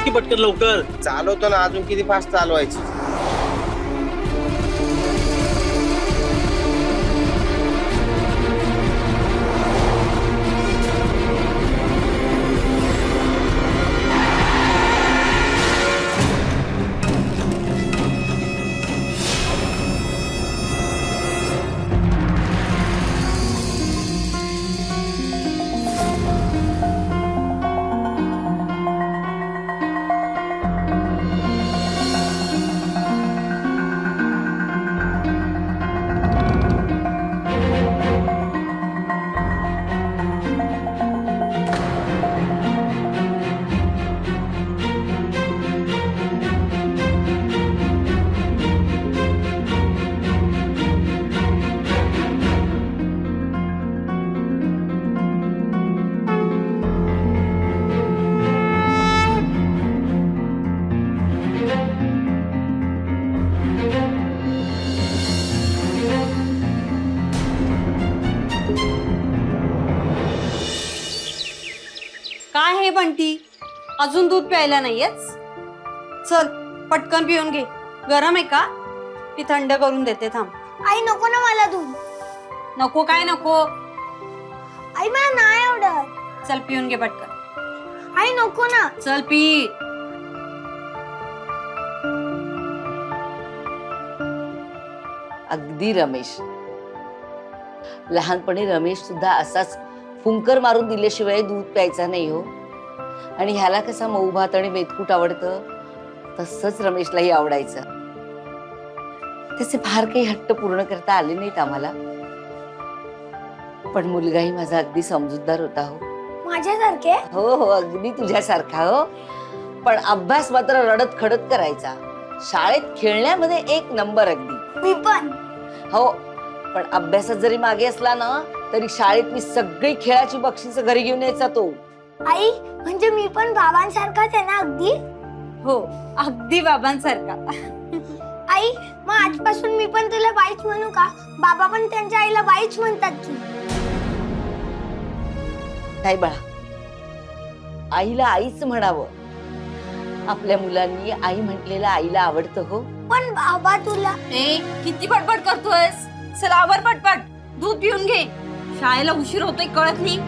की पटकन लवकर. चालवतो ना, अजून किती फास्ट चालवायची. काय हे बंटी, अजून दूध प्यायला नाहीयेस? चल पटकन पिऊन घे. गरम आहे का? ती थंड करून देते, थांब. आई नको ना मला दूध. नको काय नको? आई मला नाही आवडत. चल पिऊन घे पटकन. आई नको ना. चल पी. अगदी रमेश. लहानपणी रमेश सुद्धा असाच फुंकर मारून दिल्याशिवाय दूध प्यायचा नाही हो. आणि ह्याला कसा मऊ भात आणि मेतकूट आवडतं तसंच रमेशलाही आवडायचं. त्याचे फार काही हट्ट पूर्ण करता आले नाहीत आम्हाला, पण मुलगाही माझा अगदी समजूतदार होता हो. माझ्यासारखे? हो हो, अगदी तुझ्यासारखा हो. पण अभ्यास मात्र रडत खडत करायचा. शाळेत खेळण्यामध्ये 1 नंबर अगदी. मी पण. हो, पण अभ्यासात जरी मागे असला ना तरी शाळेतली सगळी खेळाची बक्षिसं घरी घेऊन यायचा तो. आई म्हणजे मी पण बाबांसारखाच आहे ना अगदी? हो, अगदी बाबांसारखा. आई मग आजपासून मी पण तुला बाईच म्हणू का? बाबा पण त्यांच्या आईला बाईच म्हणतात की. नाही बाळा, आईला आईच म्हणावं. आपल्या मुलांनी आई म्हटलेलं आईला आवडतं हो. पण बाबा तुला. ए, किती बडबड करतोयस? चल आवर पटपट, दूध पिऊन घे. शाळेला उशीर होतोय कळत नाही.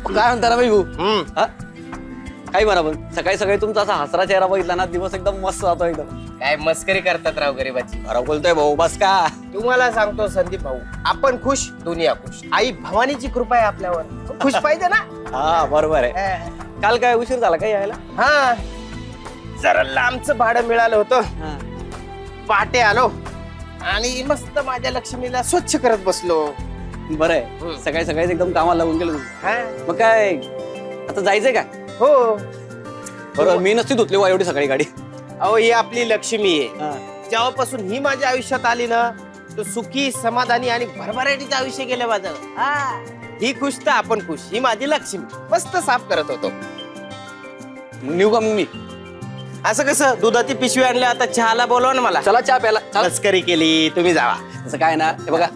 काय म्हणता ना भाऊ? हम्म. काय बरोबर. सकाळी सकाळी तुमचा असा हसरा चेहरा बघितला ना, दिवस एकदम मस्त जातो एकदम. काय मस्करी करतात राव गरीबाची. बरोबर बोलतोय भाऊ, बस का. तुम्हाला सांगतो संदीप भाऊ, आपण खुश दुनिया खुश. आई भवानीची कृपा आहे आपल्यावर. खुश पाहिजे ना. हा बरोबर आहे. काल काय उशीर झाला काय यायला? हा, जरा लांबचं भाडं मिळालं होतं. पहाटे आलो आणि मस्त माझ्या लक्ष्मीला स्वच्छ करत बसलो. बरं आहे, सकाळी सकाळी एकदम कामाला लागून गेलो तुम्ही. हा. मग काय आता जायचंय का? हो. बरोबर, मी नसती धुतली वा एवढी सकाळी गाडी. अहो ही आपली लक्ष्मी आहे. हा. जेव्हापासून ही माझ्या आयुष्यात आली ना, तो सुखी समाधानी आणि भरभराटीचं आयुष्य गेलं माझं. ही खुश तर आपण खुश. ही माझी लक्ष्मी. मस्त साफ करत होतो. मग निघू का मग मी? असं कसं? दुधाची पिशवी आणली, आता चहाला बोलवा ना मला. चला चहा प्यायला. चला. मस्करी केली, तुम्ही जावा. तसं काय ना, हे बघा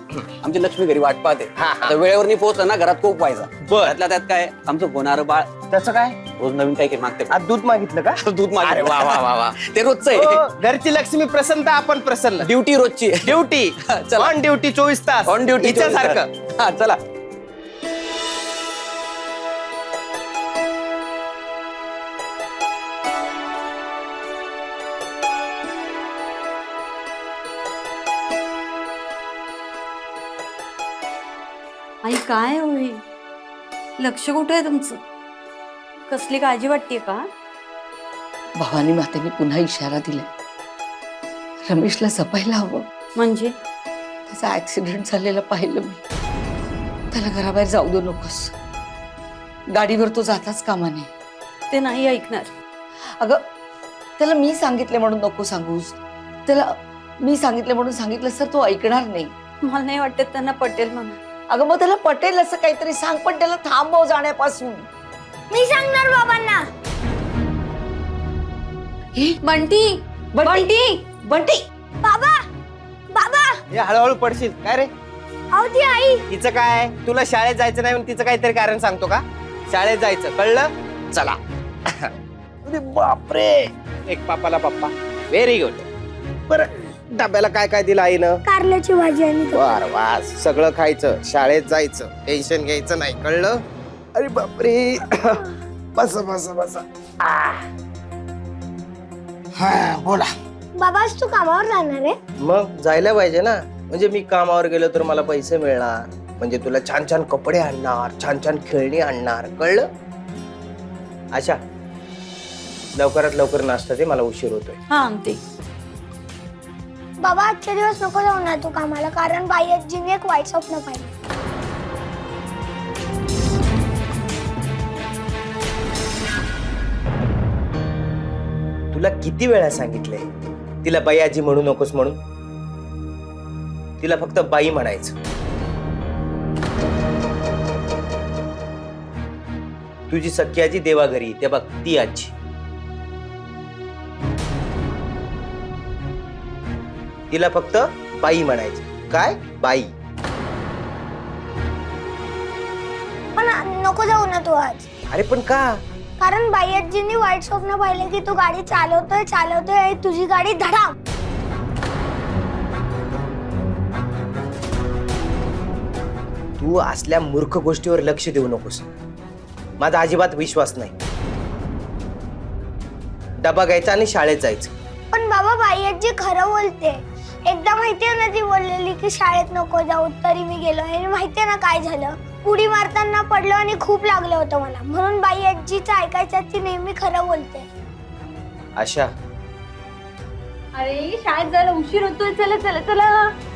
आमची लक्ष्मी घरी वाट पाहते. हा, हा. आता वेळेवर नाही पोहोचला ना, घरात कोप व्हायचा. बर. त्यातल्या त्यात काय आमचं होणारं बाळ त्याचं काय? रोज नवीन काही काही मागते. आज दूध मागितलं का? दूध अरे मागे. वा वा वा वा. ते रोजचं आहे. हो, घरची लक्ष्मी प्रसन्न, आपण प्रसन्न. ड्युटी रोजची. ड्युटी चला. ऑन ड्युटी 24 तास. ऑन ड्युटी सारखं. हा चला. आई काय होईल? लक्ष कुठे आहे तुमचं? कसली काळजी वाटते का? भवानी मातेने पुन्हा इशारा दिला. रमेशला जपायला हवं. म्हणजे त्याचा ऍक्सिडेंट झालेला पाहिलं मी. त्याला घराबाहेर जाऊ दे नकोस. गाडीवर तो जाताच कामा नये. ते नाही ऐकणार. अगं त्याला मी सांगितले म्हणून नको सांगूस. त्याला मी सांगितले म्हणून सांगितलं तर तो ऐकणार नाही. मला नाही वाटत त्यांना पटेल म्हणून. अगं मग त्याला पटेल असं काहीतरी सांग, पण त्याला थांबव जाण्यापासून. मी सांगणार बाबांना. बंटी बंटी बंटी बाबा बाबा हे हळूहळू पडशील काय रे? अहो ती आई. तिचं काय, तुला शाळेत जायचं नाही म्हणून तिचं काहीतरी कारण सांगतो का? शाळेत जायचं कळलं? चला. अरे बापरे, एक पापाला पप्पा. Very good. बरं डब्याला काय काय दिलं आईनं? कारल्याची भाजी आणि बर वास, सगळं खायचं, शाळेत जायचं, टेन्शन घ्यायचं नाही, कळलं? अरे बापरे. बसा बसा बसा. हा बोला. बाबा आज तू कामावर जाणार आहे? मग जायला पाहिजे ना, म्हणजे मी कामावर गेलो तर मला पैसे मिळणार, म्हणजे तुला छान छान कपडे आणणार, छान छान खेळणी आणणार, कळलं? अच्छा, लवकरात लवकर नाश्ता दे, मला उशीर होतोय. हा आणते. बाबा आजचे दिवस नको जाऊ ना तू कामाला, कारण बाई आजीने एक वाईट स्वप्न पाहिलं. तुला किती वेळा सांगितलंय तिला बाई आजी म्हणू नकोस म्हणून? तिला फक्त बाई म्हणायचं. तुझी सख्खी आजी देवाघरी, ते बघ ती आजी. तिला फक्त बाई म्हणायचं. काय बाई? पण नको जाऊ ना तू आज, अरे पण का? कारण बाई आजींनी वाईट स्वप्न पाहिले की तू गाडी चालवतोय आणि तुझी गाडी धडाम. तू असल्या मूर्ख गोष्टीवर लक्ष देऊ नकोस. माझा अजिबात विश्वास नाही. डबा घ्यायचा आणि शाळेत जायचं. पण बाबा बाई आजी खरं बोलते. एकदा माहितीये ना ती बोललेली की शाळेत नको जाऊ, तरी मी गेलो आणि माहितीये ना काय झालं? उडी मारताना पडलो आणि खूप लागलं होतं मला, म्हणून बाई आजीचं ऐकायचं, ती नेहमी खरं बोलते. आशा, अरे शाळेत जायला उशीर होतोय, चला चला चला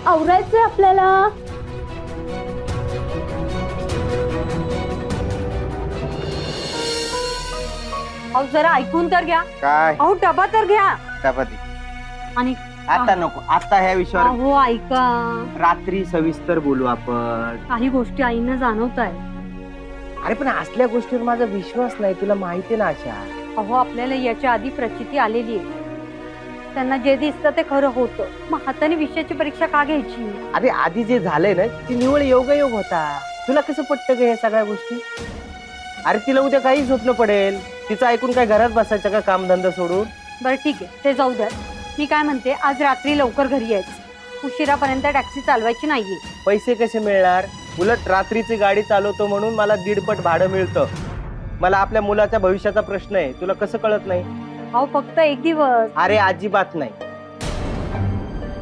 आवरायचंय आपल्याला. अहो जरा ऐकून तर घ्या. काय अहो डबा तर घ्या. चपाती आणि आता नको, आता ह्या विषयावर अहो ऐका, रात्री सविस्तर बोलू आपण. काही गोष्टी आईनं जाणवत आहे. अरे पण असल्या गोष्टीवर माझा विश्वास नाही, तुला माहिती ना आशा. अहो आपल्याला याच्या आधी प्रचिती आलेली आहे. त्यांना जे दिसतं ते खरं होतं, मग हाताने विषयाची परीक्षा का घ्यायची? अरे आधी जे झालंय ना ती निवळ योगायोग होता. तुला कसं पटतं ग या सगळ्या गोष्टी? अरे तिला उद्या काही स्वप्न पडेल, तिचं ऐकून काय घरात बसायचं का कामधंदा सोडून? बरं ठीक आहे, ते जाऊ द्या. मी काय म्हणते, आज रात्री लवकर घरी यायचं. उशिरापर्यंत टॅक्सी चालवायची नाहीये. पैसे कसे मिळणार? उलट रात्रीची गाडी चालवतो म्हणून मला 1.5 भाडं मिळतं. मला आपल्या मुलाच्या भविष्याचा प्रश्न आहे, तुला कसं कळत नाही? अहो फक्त एक दिवस. अरे अजिबात नाही.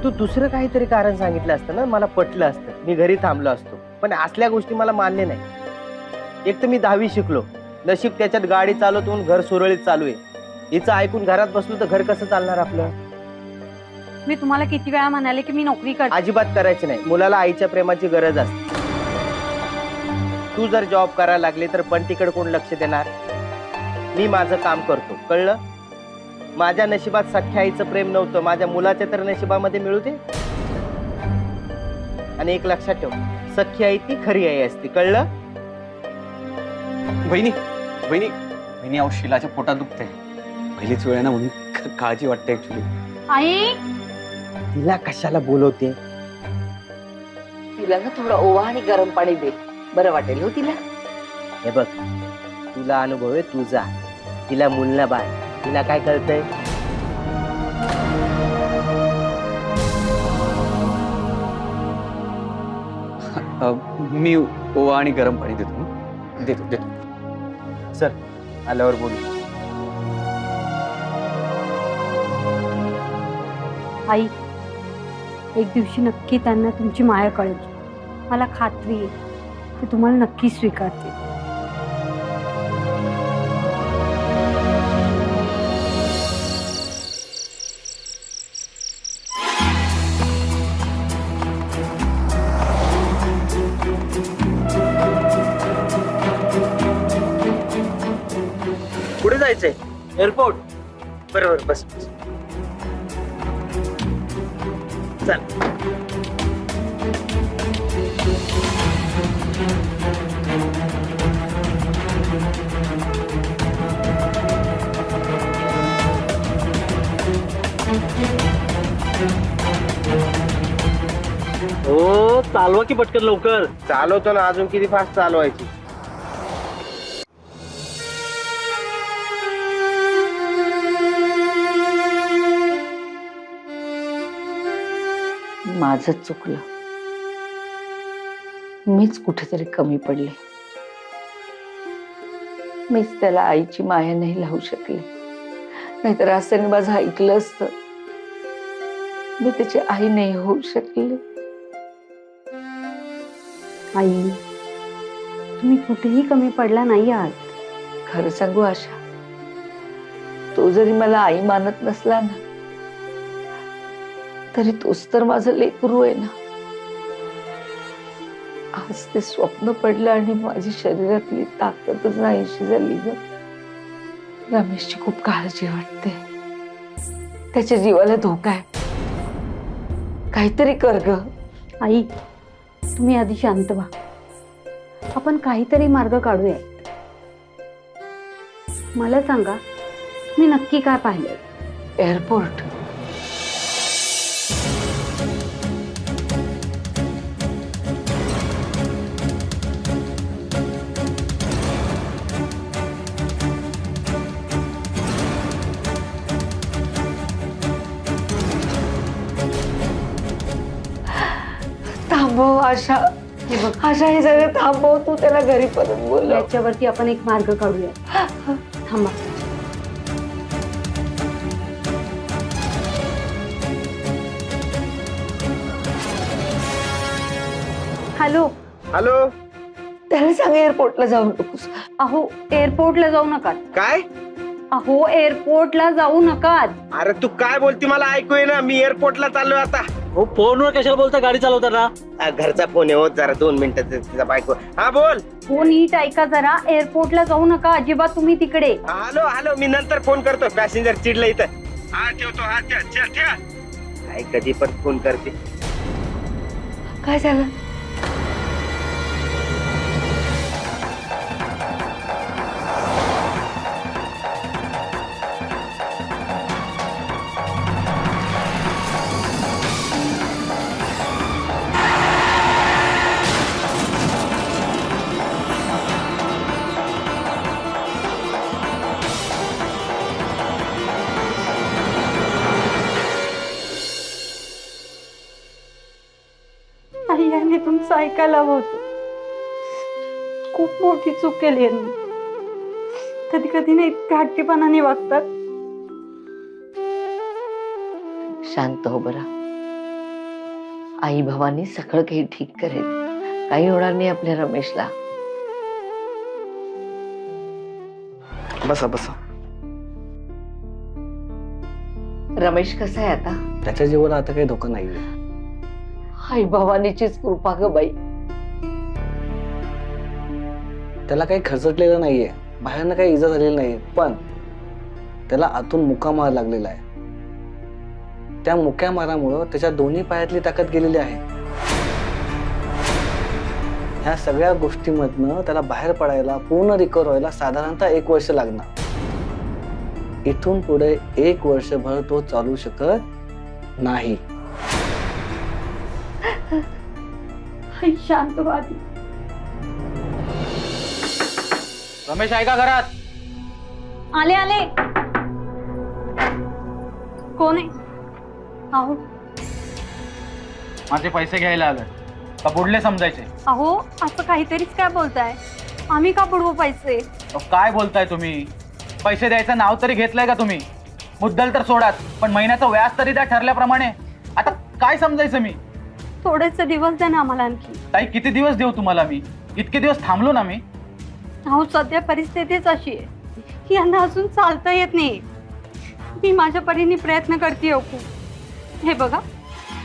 तू दुसरं काहीतरी कारण सांगितलं असतं ना, मला पटलं असतं, मी घरी थांबलो असतो. पण असल्या गोष्टी मला मान्य नाही. एक तर मी 10वी शिकलो, नशीब त्याच्यात गाडी चालवतो घर सुरळीत चालू आहे. हिचं ऐकून घरात बसलो तर घर कसं चालणार आपलं? मी तुम्हाला किती वेळा म्हणाले की मी नोकरी करते. अजिबात करायची नाही. मुलाला आईच्या प्रेमाची गरज असते. तू जर जॉब करायला लागली तर बंटीकडे कोण लक्ष देणार? मी माझं काम करतो, कळलं? माझ्या नशिबात सख्ख्या आईचं प्रेम नव्हतं, माझ्या मुलाच्या तर नशिबामध्ये मिळू दे. आणि एक लक्षात ठेव, सख्खी आई ती खरी आई असते, कळलं? बहिणी बहिणी बहिणी, अहो शिलाच्या पोटात दुखते. पहिलीच वेळ आहे ना म्हणून काळजी वाटते ऍक्च्युली. आई तिला कशाला बोलवते? तिला ना थोडं ओवा आणि गरम पाणी दे, बरं वाटेल हो तिला. हे बघ, तुला अनुभव आहे तुझा, तिला मुलना बाळ, तिला काय कळतंय? मी ओवा आणि गरम पाणी देतो देतो देतो. सर आल्यावर बोलू. आई, एक दिवशी नक्की त्यांना तुमची माया कळेल. मला खात्री आहे की तुम्हाला नक्की स्वीकारते. कुठे जायचंय? एअरपोर्ट. बरोबर, बस बस. चल. चालवा की पटकन लवकर. चालवतो ना, अजून किती फास्ट चालवायची. माझं चुकलं. मीच कुठेतरी कमी पडले. मीच त्याला आईची माया नाही लावू शकले. नाहीतर आज त्याने माझं ऐकलं असतं. मी त्याची आई नाही होऊ शकले. आई, तुम्ही कुठेही कमी पडला नाही आहात. खरं सांगू आशा, तो जरी मला आई मानत नसला ना, तरी तोच तर माझं लेकरू आहे ना. आज ते स्वप्न पडलं आणि माझी शरीरातली ताकदच नाहीशी झाली ग. रमेशची खूप काळजी वाटते. त्याच्या जीवाला धोका आहे. काहीतरी कर ग. आई, तुम्ही आधी शांत व्हा. आपण काहीतरी मार्ग काढूया. मला सांगा, तुम्ही नक्की काय पाहिलं? एअरपोर्ट. थांबव आशा. हे बघ, आशा, हे सगळं थांबव. तू त्याला घरी परत बोल. याच्यावरती आपण एक मार्ग काढूया. थांबा. हॅलो. हॅलो. त्याला सांग एअरपोर्टला जाऊ नकोस. अहो, एअरपोर्टला जाऊ नका. काय? अहो, एअरपोर्टला जाऊ नका. अरे तू काय बोलती मला ऐकू ना. मी एअरपोर्टला चाललोय आता. हो, फोनवर कशाला बोलता गाडी चालवताना? घरचा फोन आहे. हो, जरा 2 मिनिटात तिचा बायको. हा बोल. हो, नीट ऐका जरा. एअरपोर्टला जाऊ नका अजिबात तुम्ही तिकडे. हॅलो हॅलो, मी नंतर फोन करतो. पॅसेंजर चिडलं इथं. हा ठेवतो. हा ठेव. काय कधी पण फोन करते. काय झालं? आई, यांनी तुमचं ऐकायला हवं होतं. खूप मोठी चूक केली यांनी. कधी कधी नाही इतक्या हट्टीपणाने वागतात. शांत हो बरा. आई भवानी सगळं काही ठीक करेल. काही होणार नाही आपल्या रमेशला. बसा बसा. रमेश कसा आहे आता? त्याच्या जीवाला आता काही धोका नाहीये. आई भवानीचीच कृपा ग बाई. त्याला काही खरचटलेलं नाहीये. बाहेरनं काही इजा झालेली नाहीये. पण त्याला आतून मुका मार लागलेला आहे. त्या मुक्या मारामुळं त्याच्या दोन्ही पायातली ताकद गेलेली आहे. ह्या सगळ्या गोष्टीमधनं त्याला बाहेर पडायला, पूर्ण रिकवर व्हायला साधारणतः 1 वर्ष लागणार. इथून पुढे 1 वर्षभर तो चालू शकत नाही. आई, शांत व्हा. रमेश आहे का घरात? आले आले. कोण आहे? अहो, माझे पैसे घ्यायला आलं का बुडले समजायचे? अहो, असं काहीतरीच काय बोलताय? आम्ही का बुडवू पैसे? काय बोलताय तुम्ही? पैसे द्यायचं नाव तरी घेतलंय का तुम्ही? मुद्दल तर सोडाच, पण महिन्याचं व्याज तरी द्या ठरल्याप्रमाणे. आता काय समजायचं मी? थोडेसे दिवस द्या ना आम्हाला आणखी. ताई, किती दिवस देऊ तुम्हाला मी? इतके दिवस थांबलो ना मी. अहो, सध्या परिस्थितीच अशी आहे की यांना अजून चालता येत नाही. मी माझ्या परीने प्रयत्न करते. हे बघा,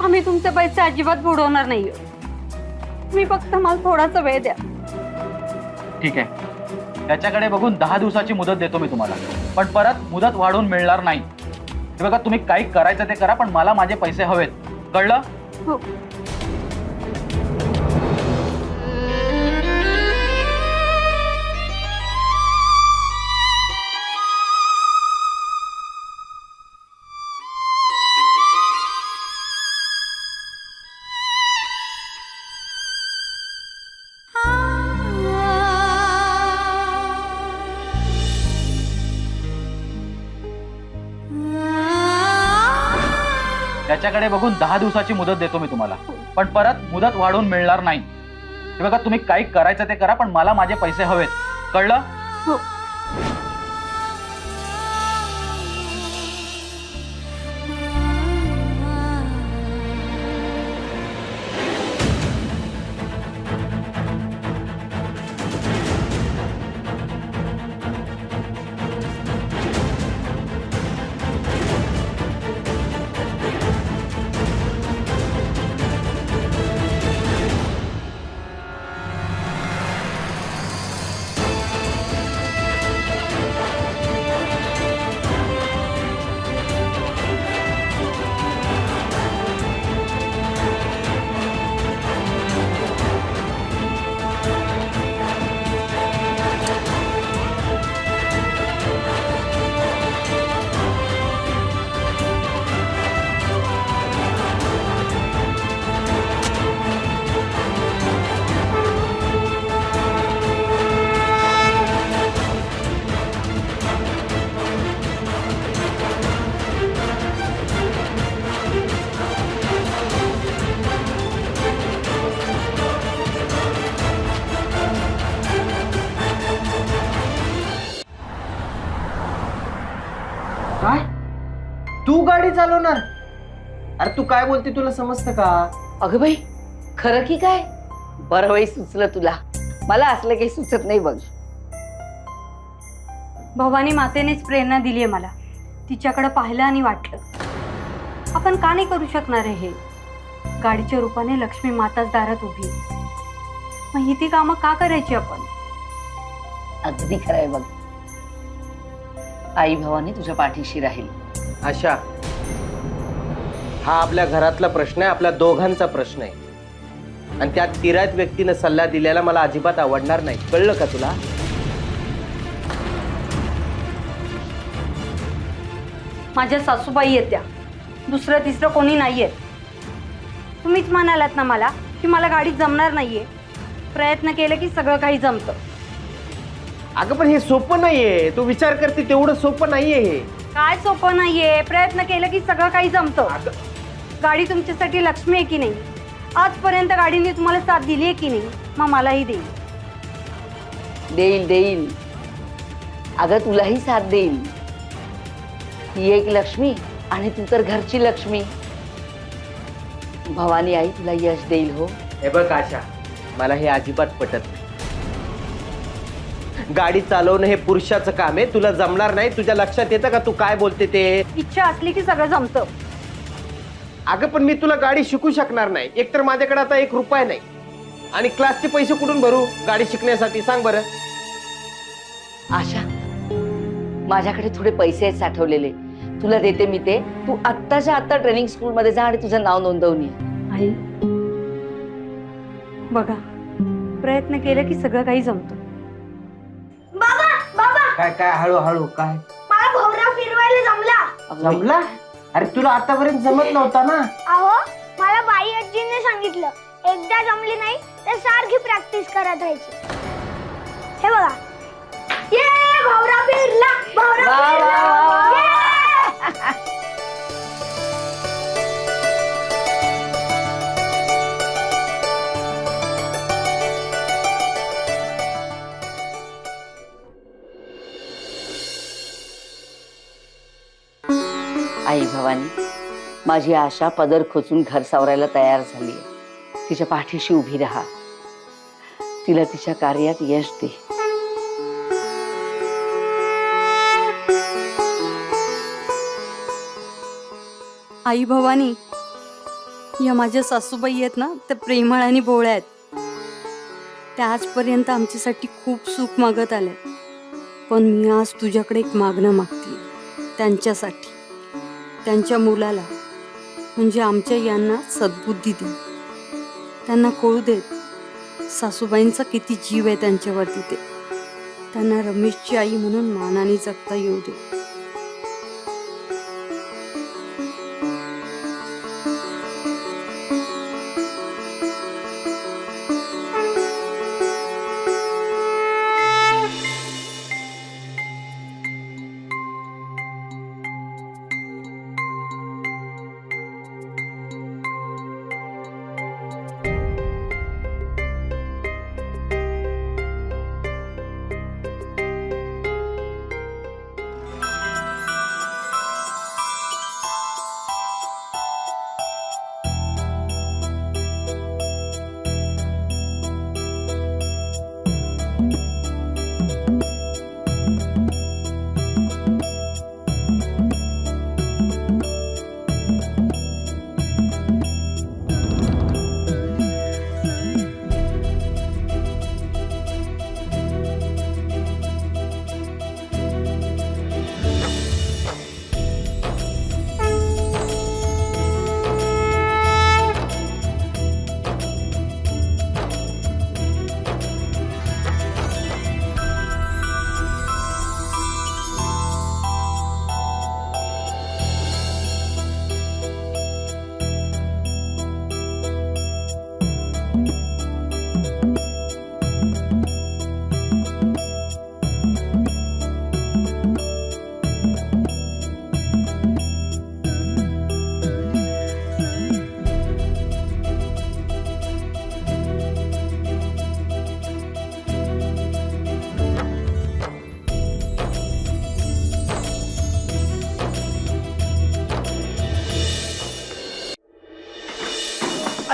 आम्ही तुमचे पैसे अजिबात बुडवणार नाही. तुम्ही फक्त मला थोडासा वेळ द्या. ठीक आहे, त्याच्याकडे बघून 10 दिवसाची मुदत देतो मी तुम्हाला, पण परत मुदत वाढवून मिळणार नाही. हे बघा, तुम्ही काही करायचं ते करा, पण मला माझे पैसे हवेत. कळलं? हो. त्याच्याकडे बघून 10 दिवसाची मुदत देतो मी तुम्हाला, पण परत मुदत वाढवून मिळणार नाही. हे बघा, तुम्ही काही करायचं ते करा, पण मला माझे पैसे हवेत. कळलं? हो. काय? तू गाडी चालवणार? अरे तू काय बोलते, तुला समजतं का? अगं बाई, खरं की काय? बरं बाई, सुचलं तुला. मला असलं काही सुचत नाही बघ. भवानी मातेनेच प्रेरणा दिली आहे मला. तिच्याकडे पाहिलं आणि वाटलं, आपण का नाही करू शकणार आहे हे? गाडीच्या रूपाने लक्ष्मी माताच दारात उभी आहे. मग ही ती कामं का करायची आपण? अगदी खरं आहे बघ. आई भवानी तुझ्या पाठीशी राहील. आशा, हा आपल्या घरातला प्रश्न आहे, आपल्या दोघांचा प्रश्न आहे. आणि त्या तिरायत व्यक्तीने सल्ला दिलेला मला अजिबात आवडणार नाही. कळलं का तुला? माझ्या सासूबाई आहेत त्या, दुसरं तिसरं कोणी नाहीये. तुम्हीच म्हणालात ना मला की मला गाडीत जमणार नाहीये. प्रयत्न केले की सगळं काही जमतं. अगं पण हे सोपं नाहीये. तू विचार करते तेवढं सोपं नाहीये हे. काय सोपं नाहीये? प्रयत्न केलं की सगळं काही जमतं. अगं, गाडी तुमच्यासाठी लक्ष्मी आहे की नाही? आजपर्यंत गाडीने तुम्हाला साथ दिली आहे की नाही? मग मलाही देईल. देईल देईल. अगं तुलाही साथ देईल. ही एक लक्ष्मी आणि तू तर घरची लक्ष्मी. भवानी आई तुला यश देईल हो. हे बघ आशा, मला हे अजिबात पटत नाही. गाडी चालवणं हे पुरुषाचं काम आहे. तुला जमणार नाही. तुझ्या लक्षात येतं का तू काय बोलते ते? इच्छा असली की सगळं जमतं. अगं पण मी तुला गाडी शिकू शकणार नाही. एकतर माझ्याकडे आता 1 रुपया नाही, आणि क्लासचे पैसे कुठून भरू गाडी शिकण्यासाठी? सांग बरं. आशा, माझ्याकडे थोडे पैसे आहेत साठवलेले, तुला देते मी ते. तू आत्ताच्या आत्ता ट्रेनिंग स्कूल मध्ये जा आणि तुझं नाव नोंदवून ये. आई बघा, प्रयत्न केलं की सगळं काही जमतं. बाबा बाबा, काय काय हळूहळू काय मला भोवरा फिरवायला जमला. अगं बाई, जमला? अरे तुला आतापर्यंत जमत नव्हता ना. अहो, मला बाई आजीने सांगितलं, एकदा जमली नाही तर सारखी प्रॅक्टिस करत राहायची. हे बघा, ये भोवरा फिरला, भोवरा वा, वा, फिरला. वा, वा. ये! आई भवानी, माझी आशा पदर खोचून घर सावरायला तयार झाली आहे. तिच्या पाठीशी उभी राहा. तिला तिच्या कार्यात यश दे. आई भवानी, या माझ्या सासूबाई आहेत ना, त्या प्रेमळ आणि भोळ्या आहेत. त्या आजपर्यंत आमच्यासाठी खूप सुख मागत आल्या. पण मी आज तुझ्याकडे एक मागणं मागते. त्यांच्यासाठी, त्यांच्या मुलाला, म्हणजे आमच्या यांना सद्बुद्धी दे. त्यांना कळू देत सासूबाईंचा किती जीव आहे त्यांच्यावरती ते. त्यांना रमेशची आई म्हणून मानाने जगता येऊ दे.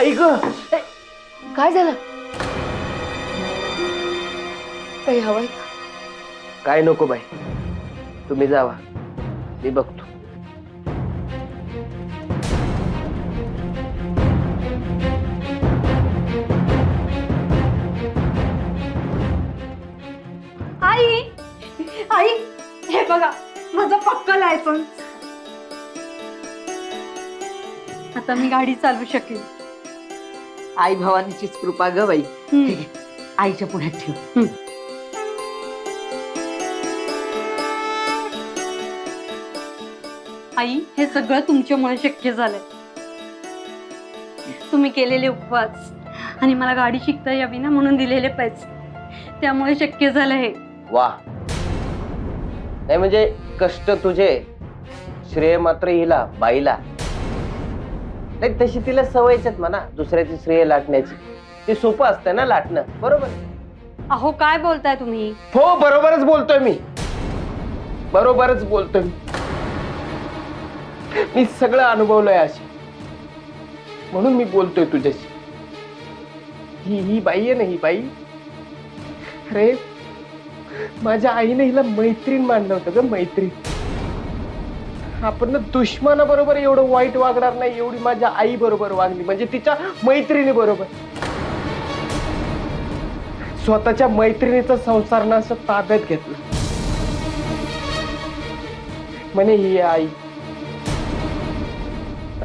आई ग, काय झालं? काही हवंय? काय नको बाई, तुम्ही जावा, मी बघतो. आई आई हे बघा माझं पक्का लायसन्स. आता मी गाडी चालवू शकेल. आई भवानीचीच कृपा ग बाई. हम्म. ठीक आहे, आईच्या पुढ्यात ठेव. आई हे सगळं तुमच्यामुळे शक्य झालंय. तुम्ही केलेले उपवास आणि मला गाडी शिकता यावी ना म्हणून दिलेले पैसे, त्यामुळे शक्य झालं हे. वा, नाही म्हणजे कष्ट तुझे, श्रेय मात्र हिला, बाईला. नाही तशी तिला सवयच आहेत म्हणा दुसऱ्याची श्रेय लाटण्याची. ते सोपं असतं ना लाटणं, बरोबर? अहो काय बोलताय तुम्ही? हो बरोबरच बोलतोय मी, बरोबरच बोलतोय मी. मी सगळं अनुभवलंय अशी, म्हणून मी बोलतोय तुझ्याशी. ही बाई आहे ना, ही बाई, अरे माझ्या आईने हिला मैत्रीण मानलं होतं ग, मैत्रीण. आपण ना दुश्मनाबरोबर एवढं वाईट वागणार नाही एवढी माझ्या आई बरोबर वागली, म्हणजे तिच्या मैत्रिणी बरोबर. स्वतःच्या मैत्रिणीचा संसार असं ताब्यात घेतलं. म्हणे ही आई.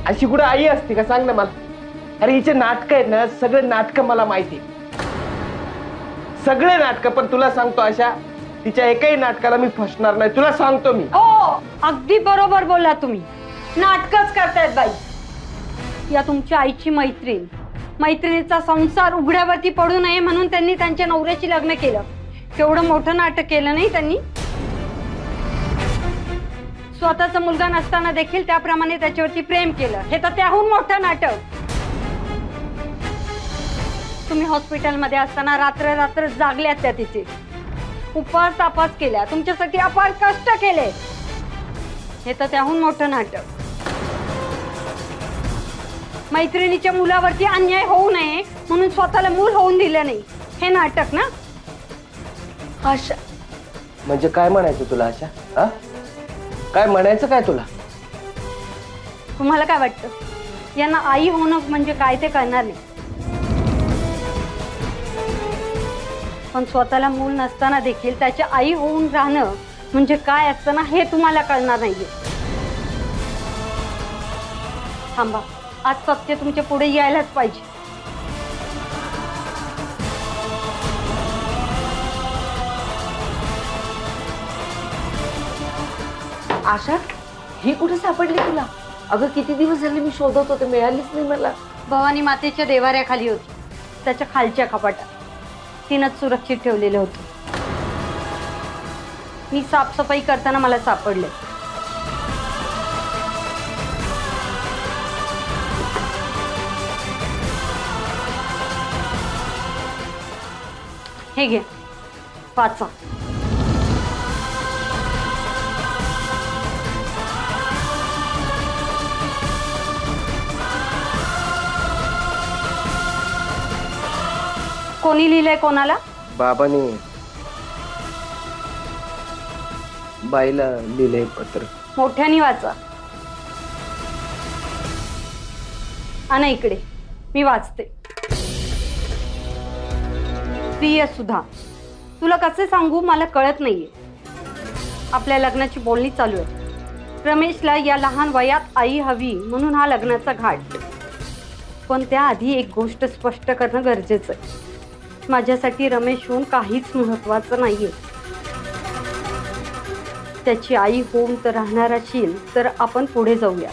अशी कुठे आई असते का सांग ना मला? अरे हिचे नाटक आहेत ना, सगळे नाटक मला माहिती, सगळे नाटक. पण तुला सांगतो, अशा तिच्या एकही नाटकाला मी फसणार नाही, तुला सांगतो मी. हो अगदी बरोबर बोलला तुम्ही. नाटकच करतायत बाई. या तुमच्या आईची मैत्रीण, मैत्रिणीचा संसार उघड्यावरती पडू नये म्हणून त्यांनी त्यांच्या नवऱ्याशी लग्न केलं. केवढं मोठं नाटक केलं नाही त्यांनी? स्वतःचा मुलगा नसताना देखील त्याप्रमाणे त्याच्यावरती प्रेम केलं. हे तर त्याहून मोठं नाटक. तुम्ही हॉस्पिटलमध्ये असताना रात्र रात्र जागल्यात त्या तिथे, उपवास तापास केल्या, तुमच्यासाठी अपार कष्ट केले. हे तर त्याहून मोठं नाटक. मैत्रिणीच्या मुलावरती अन्याय होऊ नये म्हणून स्वतःला मूल होऊन दिलं नाही, हे नाटक ना? आशा, म्हणजे काय म्हणायचं तुला आशा? हा, काय म्हणायचं काय तुला? तुम्हाला काय वाटतं? यांना आई होणं म्हणजे काय ते कळणार नाही. पण स्वतःला मूल नसताना देखील त्याच्या आई होऊन राहणं म्हणजे काय असतं ना, हे तुम्हाला कळणार नाहीये. थांबा, आज सत्य तुमच्या पुढे यायलाच पाहिजे. आशा, ही कुठे सापडली तुला? अगं किती दिवस झाले मी शोधत होते, मिळालीच नाही मला. भवानी मातेच्या देवाऱ्याखाली होती, त्याच्या खालच्या कपाटात. तिनंच सुरक्षित ठेवलेलं होतं. मी साफसफाई करताना मला सापडले. हे घे, वाचा. कोणी लिहिलंय कोणाला? बाबाने बाईला लिहिलंय पत्र. मोठ्याने वाचा. आणा इकडे, मी वाचते. प्रिय सुधा, तुला कसे सांगू मला कळत नाहीये. आपल्या लग्नाची बोलणी चालू आहे. रमेशला या लहान वयात आई हवी म्हणून हा लग्नाचा घाट. पण त्याआधी एक गोष्ट स्पष्ट करणं गरजेचं आहे. माझ्यासाठी रमेश होऊन काहीच महत्वाचं नाहीये. त्याची आई होऊन तर राहणार असेल तर आपण पुढे जाऊया.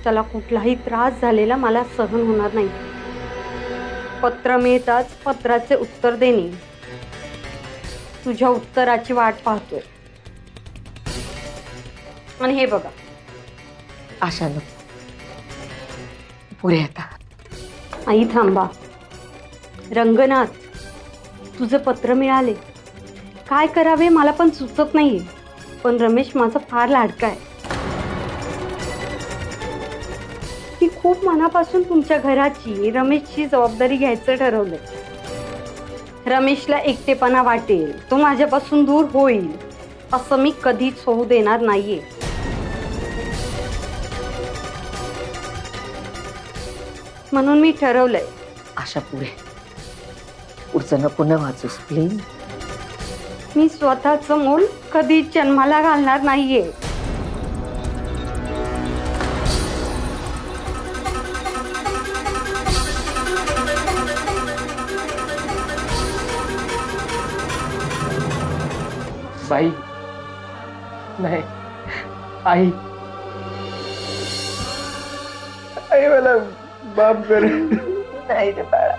त्याला कुठलाही त्रास झालेला मला सहन होणार नाही. पत्र मिळताच पत्राचे उत्तर देणे. तुझ्या उत्तराची वाट पाहतोय. आणि हे बघा. आशा नको, पुढे आता. आई थांबा. रंगनाथ, तुझं पत्र मिळाले. काय करावे मला पण सुचत नाहीये. पण रमेश माझा फार लाडका आहे. मी खूप मनापासून तुमच्या घराची रमेशची जबाबदारी घ्यायचं ठरवलंय. रमेशला एकटेपणा वाटेल, तो माझ्यापासून दूर होईल असं मी कधीच होऊ देणार नाहीये. म्हणून मी ठरवलंय, आशा पुढे पुढचं नको न वाचूस प्लीज. मी स्वतःचं मूल कधीच जन्माला घालणार नाहीये. बाई नाही, आई आई मला माफ कर. नाही रे बाळा,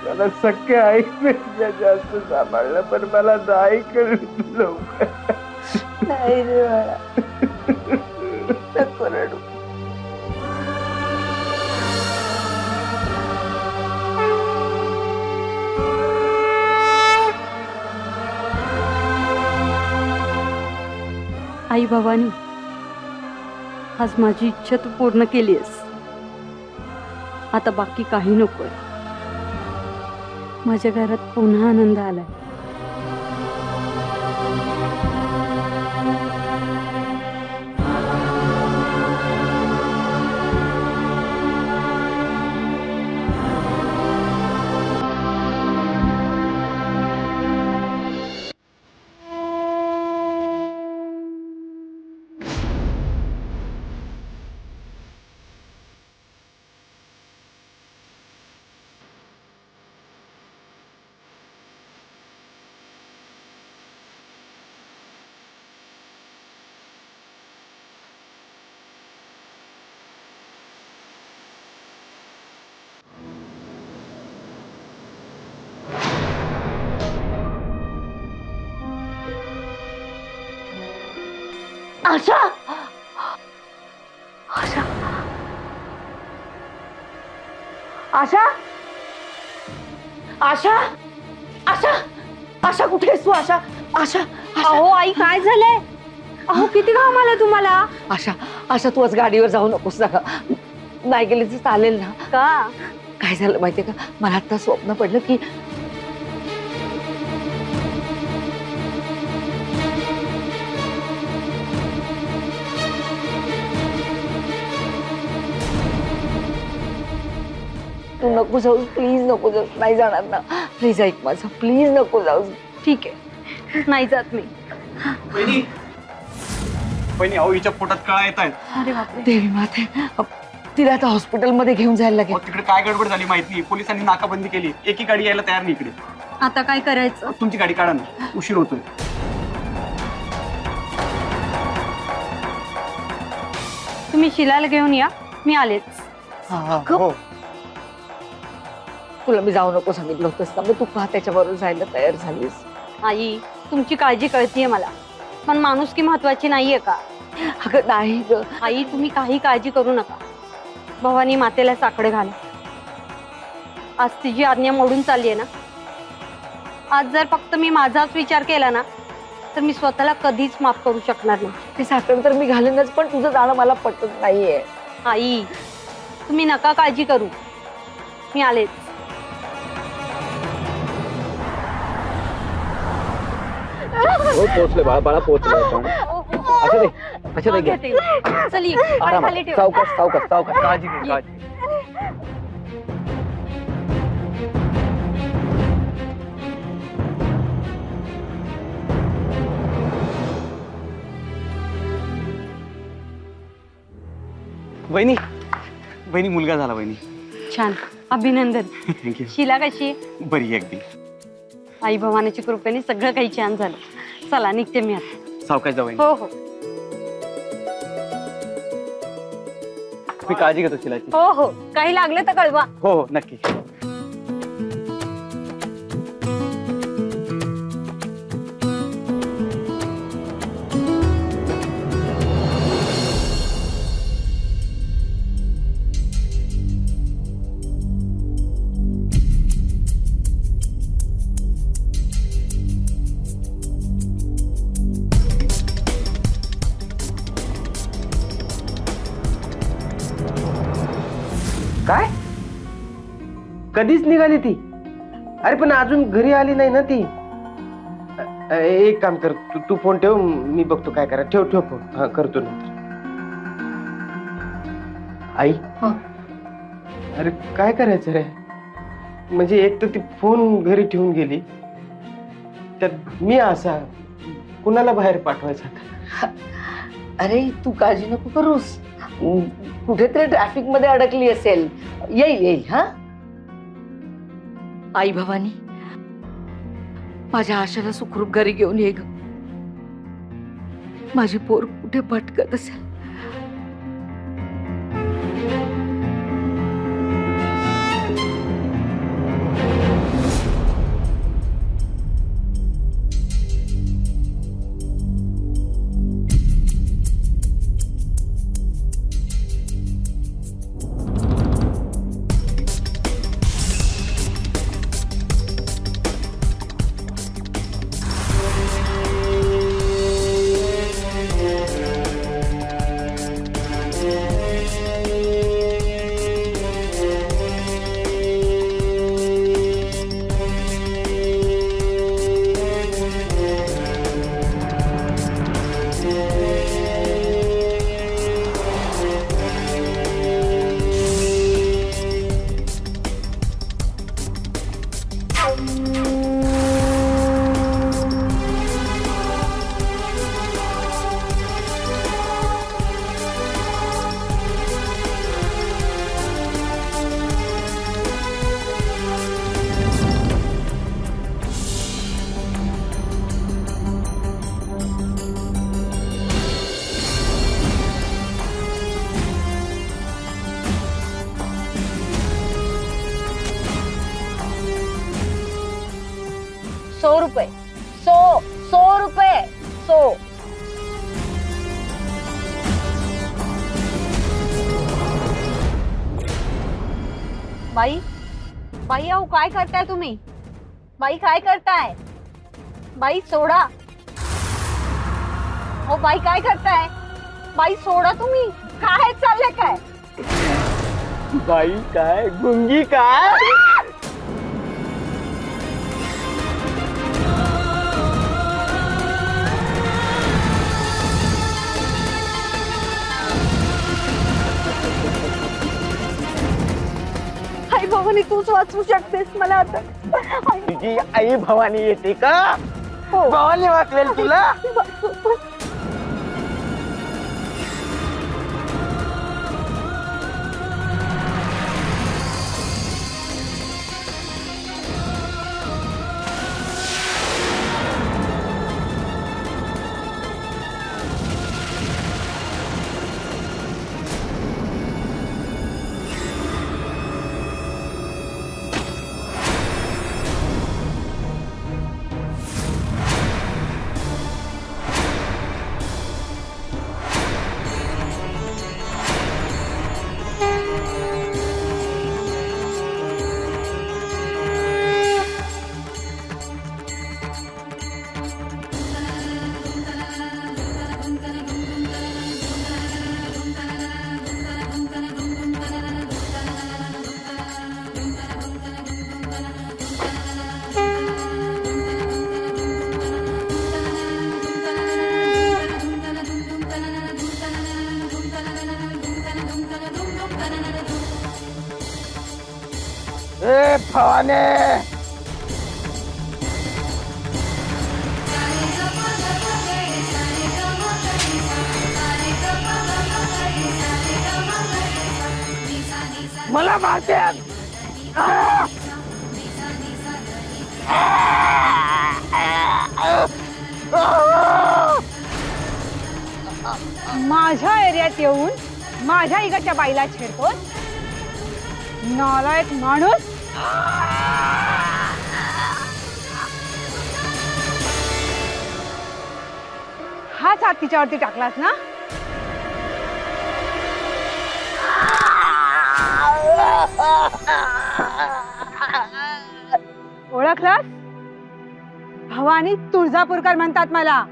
मला सख्या आईपेक्षा जास्त सांभाळलं, पण मला नाही कळलं लवकर. नाही रे बाळा, नको रडू. आई भवानी, आज माझी इच्छा तू पूर्ण केलीस. आता बाकी काही नकोय. माझ्या घरात पुन्हा आनंद आलाय. आशा आशा आशा आशा आशा आशा कुठे आहेस तू? आशा आशा अहो आई, काय झालंय? अहो किती घाम आला तुम्हाला? आशा आशा तू आज गाडीवर जाऊ नकोस ना. नाही गेली तर चालेल ना? का? काय झालं माहितीये का, मला आता स्वप्न पडलं की तू नको जाऊ, प्लीज नको जाऊ. नाही जाणार ना, प्लीज ऐक माझं, प्लीज नको जाऊ. ठीक आहे, नाही जात मी. पहिली अहो हिच्या पोटात कळा येत आहेत. अरे बापरे. देवी माते, तिला आता हॉस्पिटलमध्ये घेऊन जायला लागेल. तिकडे काय गडबड झाली माहित नाही. पोलिसांनी नाकाबंदी केली, एकी गाडी यायला तयार नाही इकडे. आता काय करायचं? तुमची गाडी काढा ना, उशीर होतोय. तुम्ही शिलाला घेऊन या, मी आलेच. हो. तुला मी जाऊ नको सांगितलं होतंस ना, मग तू का त्याच्याबरोबर जायला तयार झालीस? आई, तुमची काळजी कळतीये मला, पण माणुसकी महत्वाची नाहीये का? अगं नाही ग. आई, तुम्ही काही काळजी करू नका. भवानी मातेला साकडे घाला. आज तिची आज्ञा मोडून चालली आहे ना. आज जर फक्त मी माझाच विचार केला ना, तर मी स्वतःला कधीच माफ करू शकणार नाही. ते साखर तर मी घालेनच, पण तुझं जाणं मला पटत नाहीये. आई, तुम्ही नका काळजी करू, मी आलेच. पोहोचले बाळा पोहोचले. घेते. चल ये, पाय खाली ठेव. सावकाश काळजी घे, काळजी. वहिनी वहिनी मुलगा झाला वहिनी. छान, अभिनंदन. थँक्यू. शिला कशी आहे? बरी आहे अगदी. आई भवानीच्या कृपेने सगळं काही छान झालं. चला निघते मी आता. सावकाश जा वहिनी. हो हो मी काळजी घेतो शिलाची. हो हो, काही लागलं तर कळवा. हो हो नक्की. कधीच निघाली ती. अरे पण अजून घरी आली नाही ना ती. एक काम कर, तू फोन ठेव, मी बघतो काय करा. ठेव ठेव फोन. हा करतो नंतर. आई अरे काय करायचं रे? म्हणजे एक तर ती फोन घरी ठेवून गेली, तर मी असा कुणाला बाहेर पाठवायचा आता? अरे तू काळजी नको करूस, कुठेतरी ट्रॅफिक मध्ये अडकली असेल, येईल येईल. हा आई भवानी, माझ्या आशाला सुखरूप घरी घेऊन ये ग. माझी पोर कुठे भटकत असेल. ₹100. 100 रुपये. 100. बाई बाई, अहो काय करताय तुम्ही? बाई काय करताय? बाई सोडा. हो बाई काय करताय? बाई सोडा तुम्ही. काय चाललंय काय? बाई काय गुंगी काय? आई भवानी, तूच वाचवू शकतेस मला आता. तुझी आई भवानी येते का? हो. भवानी वाचलेल तुला? ए भवानी, मला मारते. माझ्या एरियात येऊन माझ्या इकडच्या बाईला छेडतोस? नालायक माणूस. हाच हात तिच्यावरती टाकलास ना? ओळखलास? भवानी तुळजापूरकर म्हणतात मला.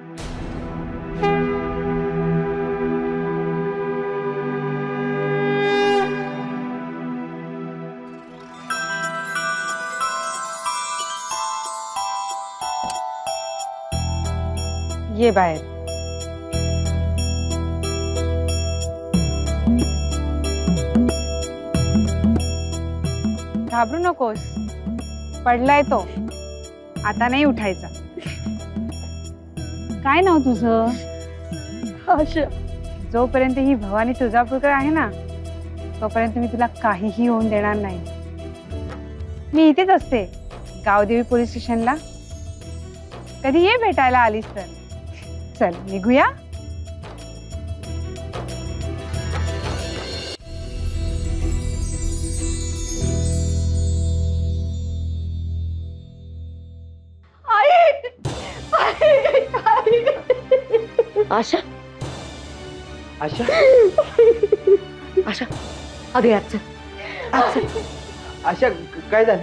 ये बाहेर. घाबरू नकोस, पडलाय तो, आता नाही उठायचा. काय नाव तुझं? आशा. जोपर्यंत ही भवानी तुळजापूरकर आहे ना, तोपर्यंत मी तुला काहीही होऊन देणार नाही. मी इथेच असते, गावदेवी पोलीस स्टेशनला. कधी ये भेटायला आलीस तर. चल निघूया. आशा आशा आशा अगं यात चल. आशा काय झालं?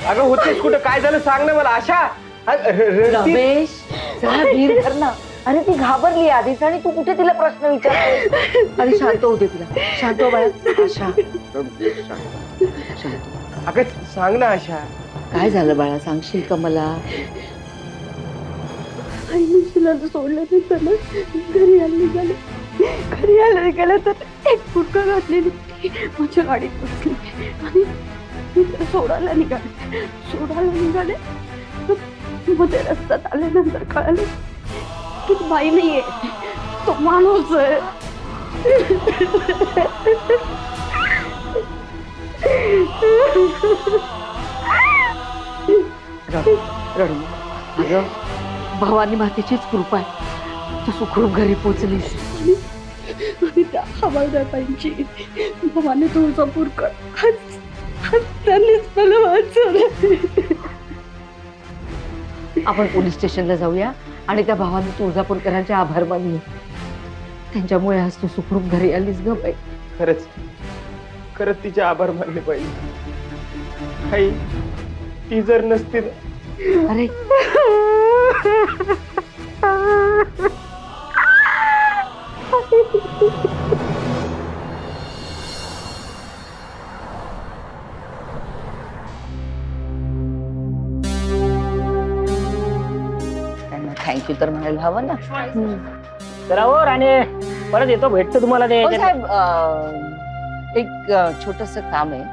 अगं होतेस कुठं? काय झालं सांग ना मला. आशा रमेश जरा धीर धर ना. अरे ती घाबरली आधीच आणि तू कुठे तिला प्रश्न विचारतोय. अरे शांत होते तिला. शांत हो बाळा. आशा शांत. अगं सांग ना आशा. काय झालं बाळा, सांगशील का मला? आईने शिलाला सोडल्यानंतर ना घरी आलं निघालं तर एक फुटका घातलेली माझ्या गाडीत बसली आणि मी त्याला सोडायला निघाले तर मध्ये रस्त्यात आल्यानंतर कळालं की ती बाई नाहीये, तो माणूस आहे. अगं भवानी मातेचीच कृपा आहे, तू सुखरूप घरी पोचलीस. आणि त्या हवालदारांची भवानी तुळजापूरकर त्यांनीच मला वाचवलं. आपण पोलीस स्टेशनला जाऊया आणि त्या भवानी तुळजापूरकरांचे आभार मानूया. त्यांच्यामुळे आज तू सुखरूप घरी आलीस ग बाई. खरंच तिचे आभार मानले पाहिजे. आई ती जर नसती ना. अरे त्यांना थँक्यू तर म्हणायला हवं ना. जरा हो राणे, परत येतो, भेटतो तुम्हाला ते. हो साहेब, एक छोटस काम आहे.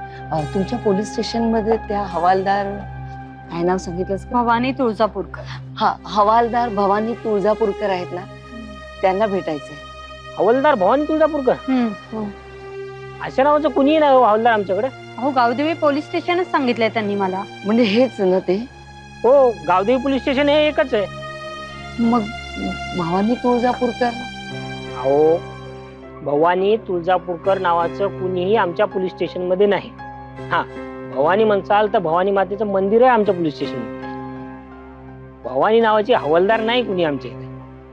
तुमच्या पोलीस स्टेशन मध्ये त्या हवालदार, काय नाव सांगितलंस का? भवानी तुळजापूरकर. हा, हवालदार भवानी तुळजापूरकर आहेत ना, त्यांना भेटायचंय. हवालदार भवानी तुळजापूरकर? अशा नावाचं कुणीही नाही हो हवालदार आमच्याकडे. अहो गावदेवी पोलीस स्टेशनच सांगितलंय त्यांनी मला. म्हणजे हेच ना ते? हो, गावदेवी पोलीस स्टेशन हे एकच आहे. मग भवानी तुळजापूरकर? अहो, भवानी तुळजापूरकर नावाचं कुणीही आमच्या पोलीस स्टेशन मध्ये नाही. हा, भवानी म्हणसाल तर भवानी मातेचं मंदिर आहे आमच्या पोलीस स्टेशन मध्ये. भवानी नावाची हवालदार नाही कुणी आमच्या इथे.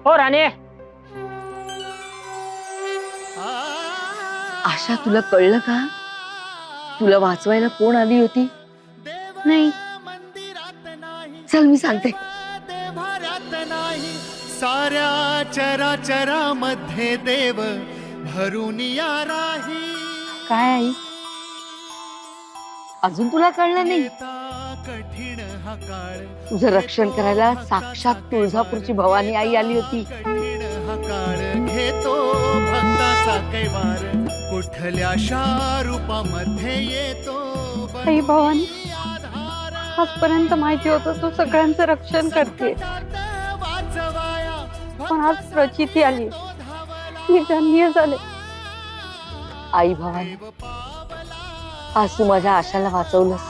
हो राणे. आशा, तुला कळलं का? तुला वाचवायला कोण आली होती? नाही. चल मी सांगते. साऱ्या चराचरामध्ये देव भरून या राही. काय आई? अजून तुला कळलं नाही? कठीण हा काळ, तुझं रक्षण करायला साक्षात तुळजापूरची भवानी आई आली होती. कठीण हा काळ घेतो भक्ताचा कैवार, कुठल्याशा रूपामध्ये येतो आई भवानी, आजपर्यंत माहिती होतं तू सगळ्यांचं रक्षण करते, पण आज प्रचिती आली, मी धन्य झाले. आई भवानी, आज तू माझ्या आशाला वाचवलंस.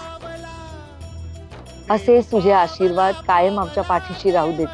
असेच तुझे आशीर्वाद कायम आमच्या पाठीशी राहू देत.